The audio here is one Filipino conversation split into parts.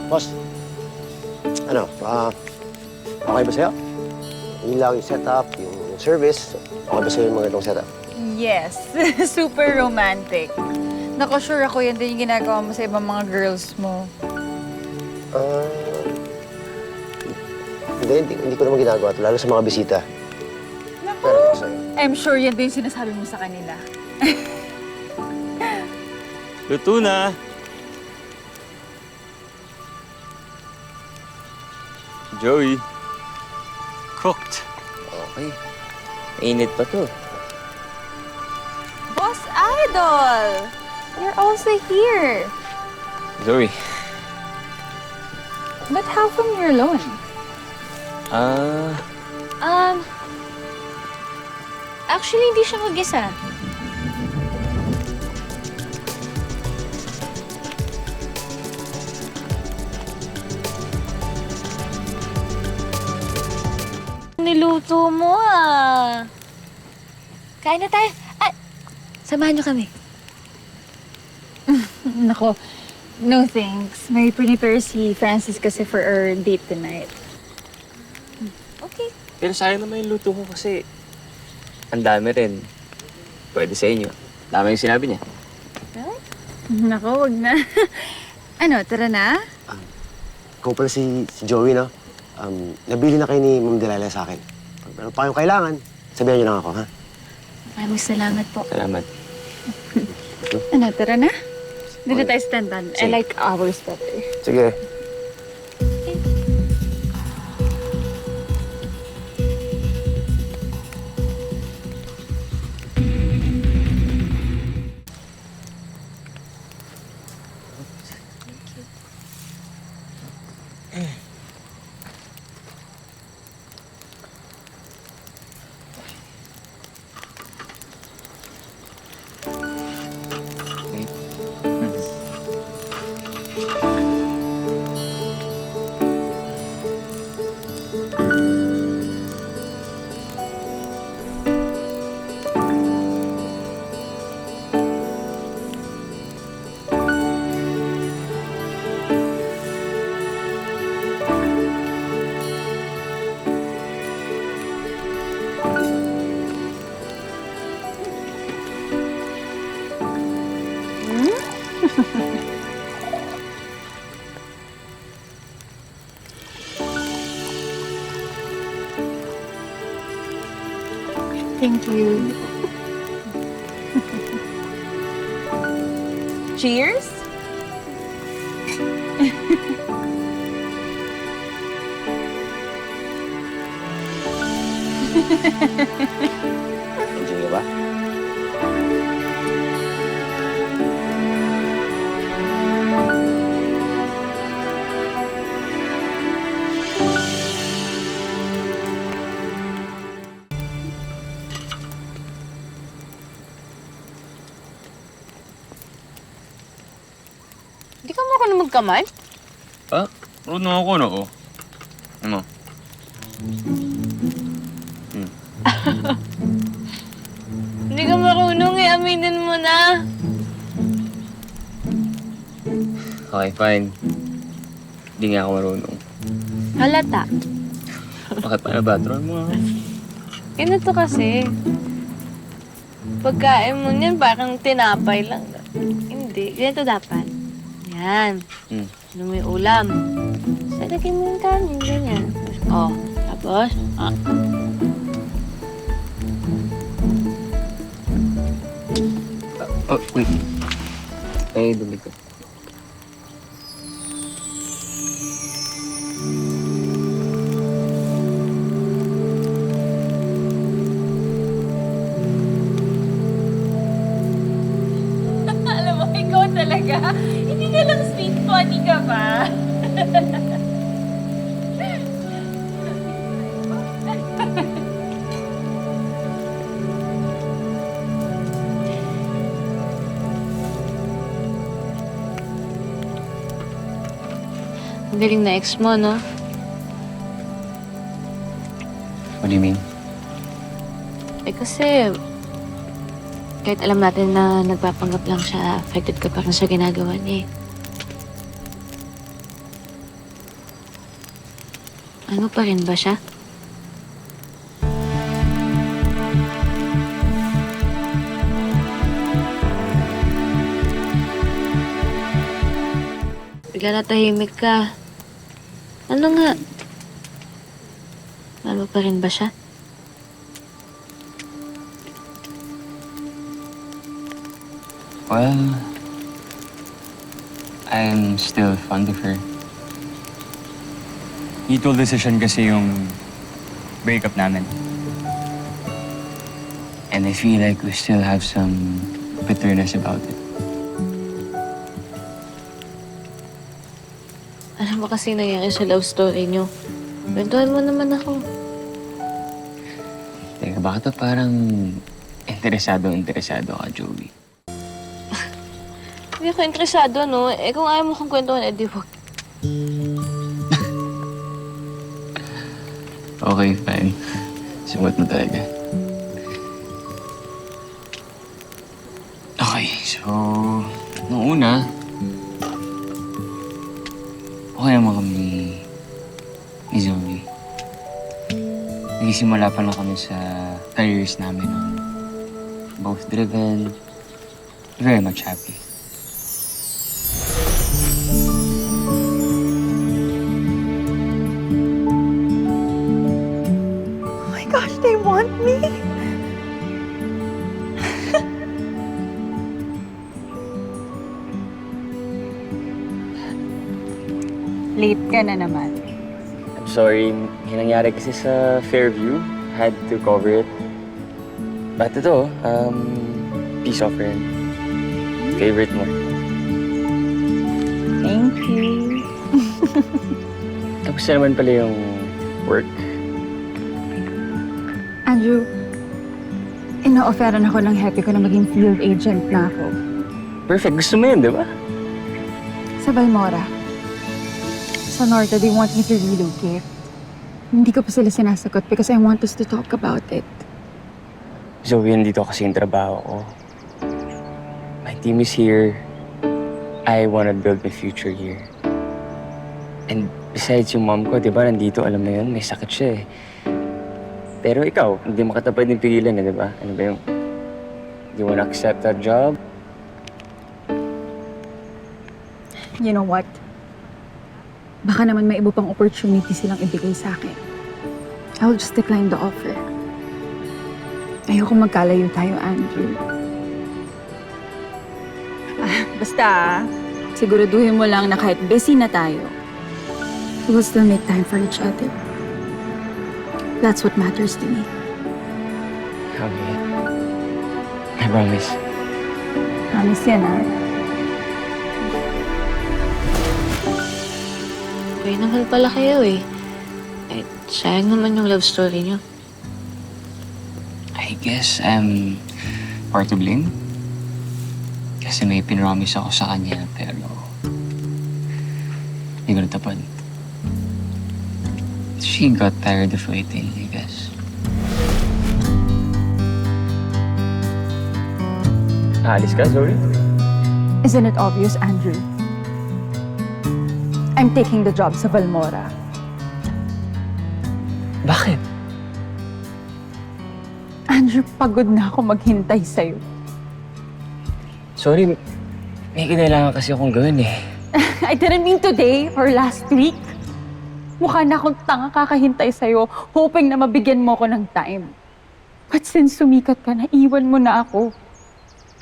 Boss, ano, okay ba sa'yo? Yun lang yung setup, yung service. Okay ba sa'yo yung mga itong setup? Yes, super romantic. Naku, sure ako yan din yung ginagawa mo sa ibang mga girls mo. Ah, hindi ko naman ginagawa ito, lalo sa mga bisita. Naku, Pero ako sa'yo. I'm sure yan din yung sinasabi mo sa kanila. Luto na! Joey. Cooked. Okay. Mainit pa to. Boss Idol! You're also here. Zoe. But how come you're alone? Actually, hindi siya mag-isa. Niluto mo, ah. Kain na tayo. Ay, samahan niyo kami. Nako, no thanks. May prepare si Francis kasi for our date tonight. Okay. Pero sayang naman yung luto ko kasi ang dami rin. Pwede sa inyo. Dami yung sinabi niya. Nako, wag na. Ano, tara na? Ikaw pala si Joey, no? Nabili na kayo ni Ma'am Delilah sa akin. Pag meron pa kayong kailangan, sabihan niyo lang ako, ha? Maraming salamat po. Salamat. Ano, tara na? Dito tayo standan. I Sige. like ours better. Sige. Thank you. Cheers? Enjoy ka ba? Hindi ka marunong magkamay? Ah, marunong ako, no? Ano? Hindi ka marunong eh. Aminin mo na. Okay, fine. Hindi nga ako marunong. Halata. Bakit pa na ba? Try mo nga. Ganito kasi. Pagkain mo niyan, parang tinapay lang. Hindi. Ganito dapat. Yan. Ano mo yung ulam? Salagay mo yung kanin. Ganyan. Oh. Tapos, Oh, wait. Ay, dumi ko. Alam mo, ikaw talaga. Hindi ka lang sweet, funny ka ba? ang galing na ex mo, no? What do you mean? Eh kasi, kahit alam natin na nagpapanggap lang siya, affected ka pa rin sa ginagawa niya eh. Ano pa rin ba siya? Bigla natahimik ka. Ano nga? Ano pa rin ba siya? Well, I'm still fond of her. Mutual decision kasi yung breakup namin. And I feel like we still have some bitterness about it. Ano ba kasi nangyari sa love story niyo? Kwentuhan mo naman ako. Teka, bakit ba parang interesado ka, Joey? Hindi ako interesado, no? Eh, kung ayaw mo kong kwentuhan, edi wag. Okay, fine. Sumot mo talaga. Okay, so... Nung una... Okay naman kami ni Zoe. Nagsimula pa lang kami sa careers namin. Both driven, very much happy. Oh my gosh, they want me! Late ka na naman. I'm sorry, may nangyari kasi sa Fairview. Had to cover it. But ito, peace offering. Favorite mo. Thank you. Tapos na naman pala yung work. Andrew, ino-offeran ako ng happy ko na maging field agent na ako. Perfect. Gusto mo yun, di ba? Sa Balmora. Sa Norte, they want me to relocate. Hindi ko pa sila sinasagot because I want us to talk about it. Zoe, nandito kasi yung trabaho ko. My team is here. I wanna build my future here. And besides yung mom ko, di ba, nandito, alam mo yun, may sakit siya eh. Pero ikaw, hindi mo katapad yung pigilan eh, di ba? Ano ba yung... Do you wanna accept that job? You know what? Baka naman may iba pang opportunity silang ibigay sa akin. I will just decline the offer. Ayoko magkalayo tayo, Andrew. Basta, siguraduhin mo lang na kahit busy na tayo, we will still make time for each other. That's what matters to me. Okay. I promise. Promise yan, ah. Okay naman pala kayo eh. Eh, sayang naman yung love story niyo. I guess I'm part to blame. Kasi may pinromise ako sa kanya, pero... Hindi ko natapad. She got tired of waiting, I guess. Aalis ka, Zoe? Isn't it obvious, Andrew? I'm taking the job sa Balmora. Bakit? Andrew, pagod na ako maghintay sa'yo. Sorry, may kinailangan kasi akong gawin eh. I didn't mean today or last week. Mukha na akong tanga kakahintay sa'yo, hoping na mabigyan mo ko ng time. But since sumikat ka, naiwan mo na ako.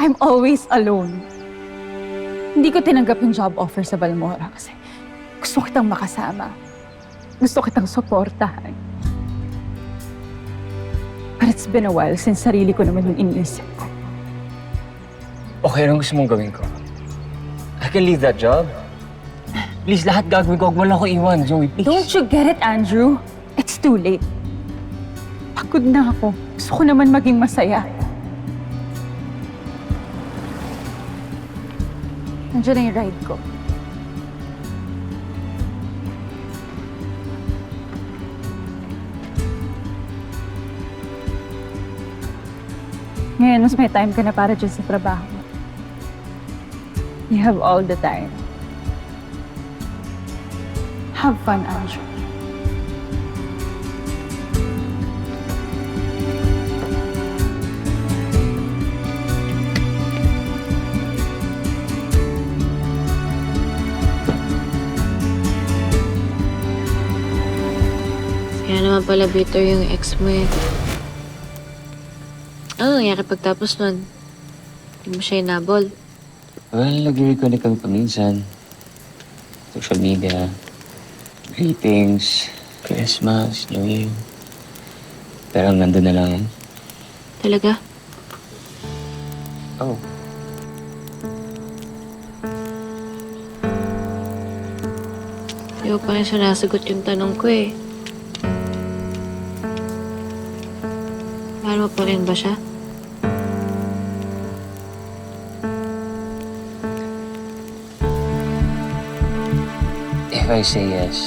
I'm always alone. Hindi ko tinanggap yung job offer sa Balmora kasi gusto kitang makasama. Gusto kitang suportahan. But it's been a while since sarili ko naman yung iniisip ko. Okay, anong gusto mong gawin ko? I can leave that job. Please, lahat gagawin ko. Huwag mo lang ako iwan, Zoe, please. Don't you get it, Andrew? It's too late. Pagod na ako. Gusto ko naman maging masaya. Nandiyan na yung ride ko. Ngayon, mas may time ka na para dyan sa trabaho. You have all the time. Have fun, Andrew. naman pala bitter yung ex mo eh. Ano nangyari pagtapos nun? Hindi mo siya inabol. Well, nag-reconnect kami paminsan. Social media, greetings, Christmas, New Year. Pero nandun na lang. Talaga? Oh. Hindi ko pa rin sinasagot yung tanong ko eh. Mahal mo pa rin ba siya? If I say yes,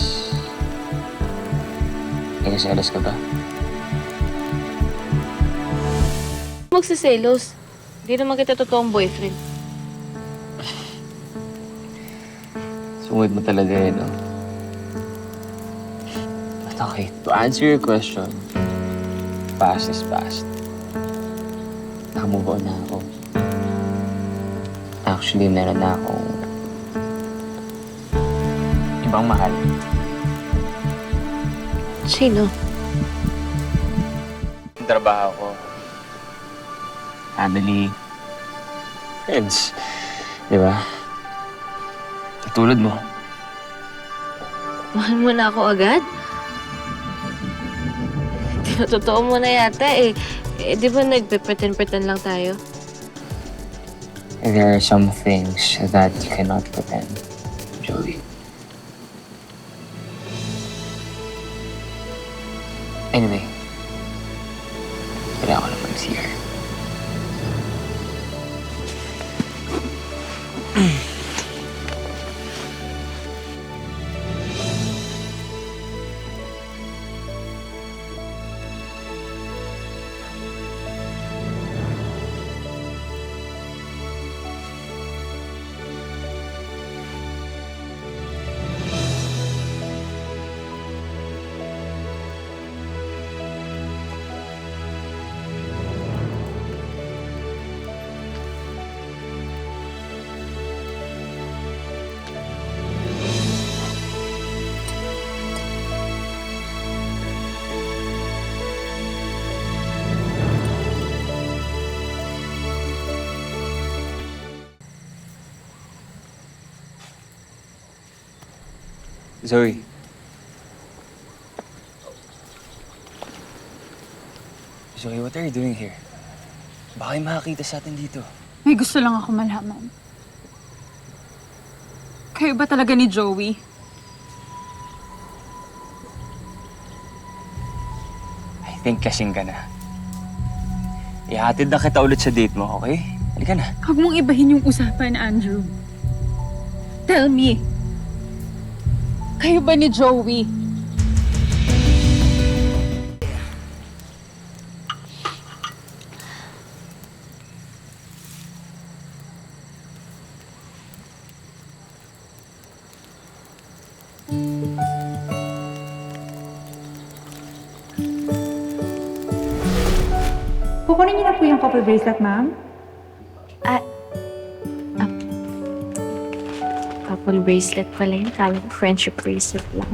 nagsiselos ka ba? Magsiselos. Hindi naman kita totoong boyfriend. Sungod mo talaga eh, no? But okay, to answer your question, past is past. Nakamove on na ako. Actually, meron na akong ibang mahal. Sino? Yung trabaho ko. Family. Friends. Di ba? Katulad mo. Mahal mo na ako agad? Totoo mo na yata eh. Di ba nagpe-pretend lang tayo? There are some things that you cannot pretend, Joey. Anyway, kailangan ko na mag-CR. Zoe. Zoe, what are you doing here? Baka may makakita sa atin dito. May gusto lang ako malaman. Kayo ba talaga ni Joey? I think kasing ka na. Ihatid na kita ulit sa date mo, okay? Halika na. Huwag mong ibahin yung usapan, Andrew. Tell me. Kayo ba ni Joey? Kukunin niyo na po yung couple bracelet, ma'am. Couple bracelet pala yun. Kala ko friendship bracelet lang.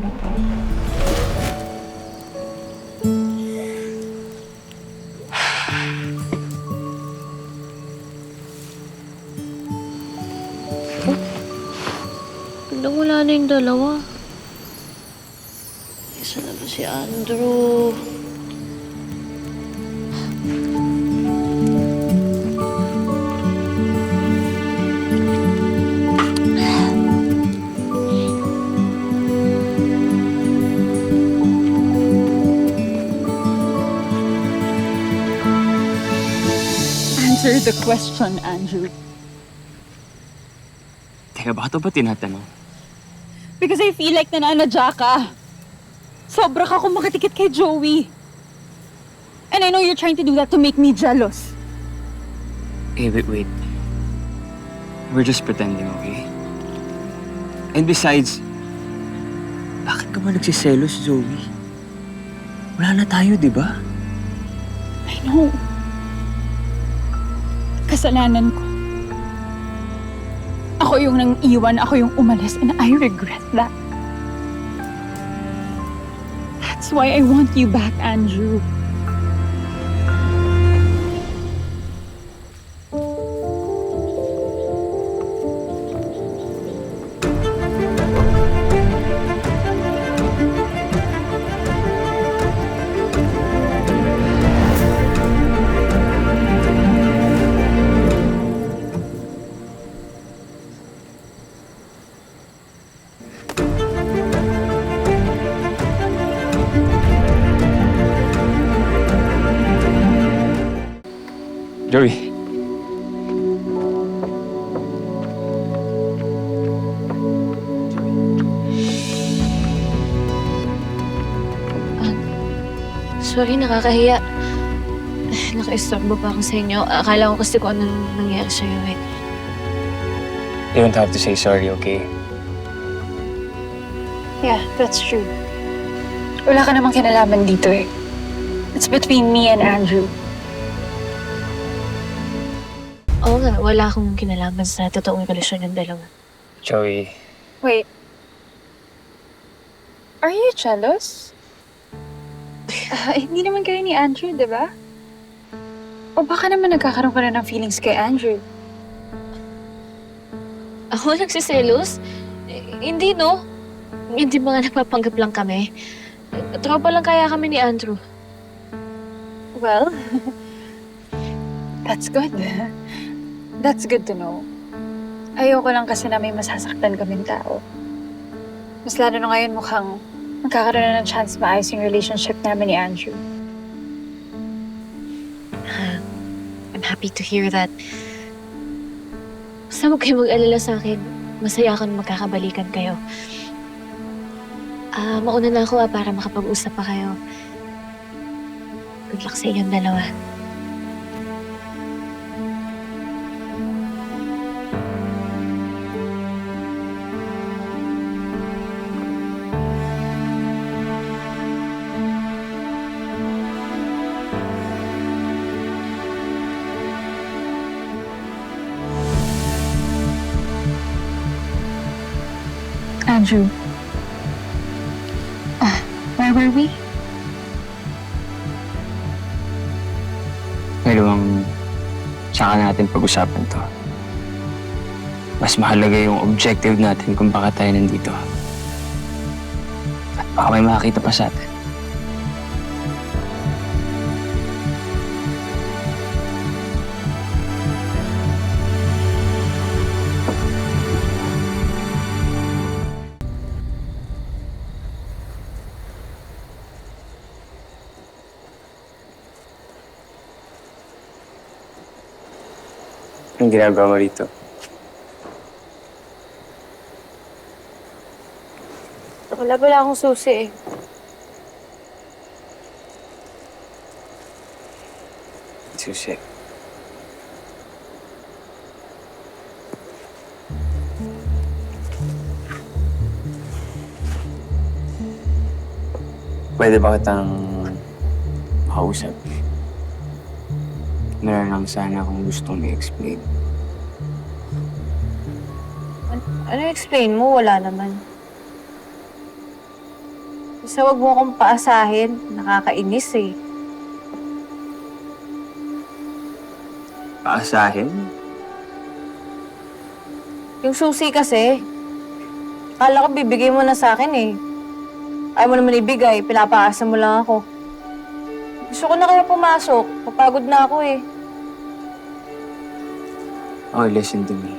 Biglang wala na yung dalawa. Isa na ba si Andrew? Answer the question, Andrew. Teka, bakit ba tinatanong? Because I feel like nananadya ka. Sobra ka kung makatikit kay Joey. And I know you're trying to do that to make me jealous. Hey, wait. We're just pretending, okay? And besides, bakit ka ba nagsiselos, Zoe? Wala na tayo, di ba? I know. Kasalanan ko. Ako yung nang iwan, ako yung umalis, and I regret that. That That's why I want you back, Andrew. Joey. Sorry, nakakahiya. Naka-istorbo pa ako sa inyo. Akala ko kasi kung anong nangyari sa'yo eh. You don't have to say sorry, okay? Yeah, that's true. Wala ka namang kinalaman dito eh. It's between me and Andrew. Oo nga, wala akong kinalaman sa totoong relasyon ng dalawa. Joey, Wait. Are you jealous? Hindi naman kayo ni Andrew, di ba? O baka naman nagkakaroon ka na ng feelings kay Andrew? Ako nagsiselos? Hindi, no? Hindi ba nga nagpapanggap lang kami? Tropa lang kaya kami ni Andrew. Well, that's good. That's good to know. Ayoko lang kasi na may masasaktan kaming tao. Mas lalo na ngayon mukhang magkakaroon na ng chance maayos yung relationship namin ni Andrew. I'm happy to hear that. Basta huwag kayo mag-alala sa akin. Masaya ako na magkakabalikan kayo. Mauna na ako para makapag-usap pa kayo. Good luck sa inyong dalawa. Andrew. Where were we? maluwang saka natin pag-usapan to. Mas mahalaga yung objective natin kung bakit tayo nandito. At baka may makakita pa sa atin. Anong ginagawa mo rito? Wala akong susi eh. Susi. Pwede ba kitang makausap? Meron lang sana akong gustong i-explain. Ano explain mo? Wala naman. Basta wag mo akong paasahin. Nakakainis eh. Paasahin? Yung susi kasi, akala ko bibigay mo na sa akin eh. Ayaw mo naman ibigay, pinapaasa mo lang ako. Gusto ko na kayo pumasok. Papagod na ako eh. Oh, listen to me.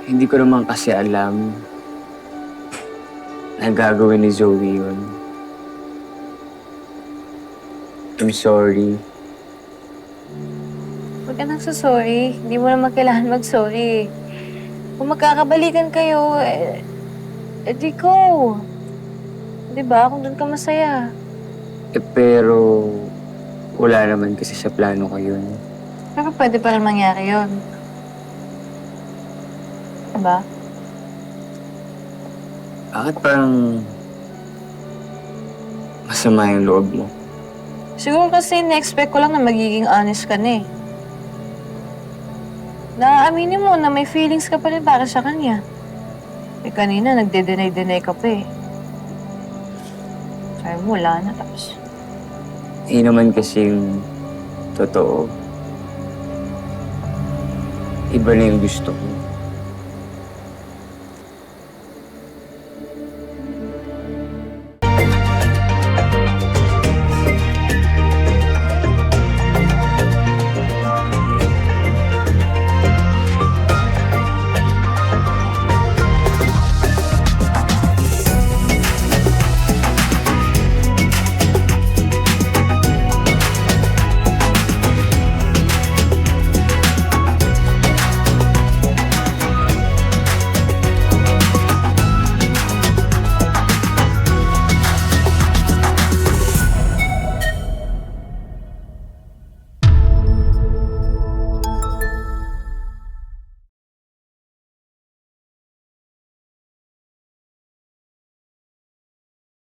Hindi ko naman kasi alam na gagawin ni Zoe yun. I'm sorry. Huwag ka nang sorry. Hindi mo naman kailangan mag-sorry. Kung magkakabalikan kayo, di go. Diba? Kung doon ka masaya. Pero wala naman kasi sa plano ko yun. Pero pwede pa rin mangyari yun. Diba? Bakit parang masama yung loob mo? Siguro kasi na-expect ko lang na magiging honest ka na eh. Naaaminin mo na may feelings ka pa rin para sa kanya. Eh kanina, nagde-deny-deny ka pa eh. Sabi mo, wala na. Tapos, Hindi naman kasi yung totoo. Iba na yung gusto ko.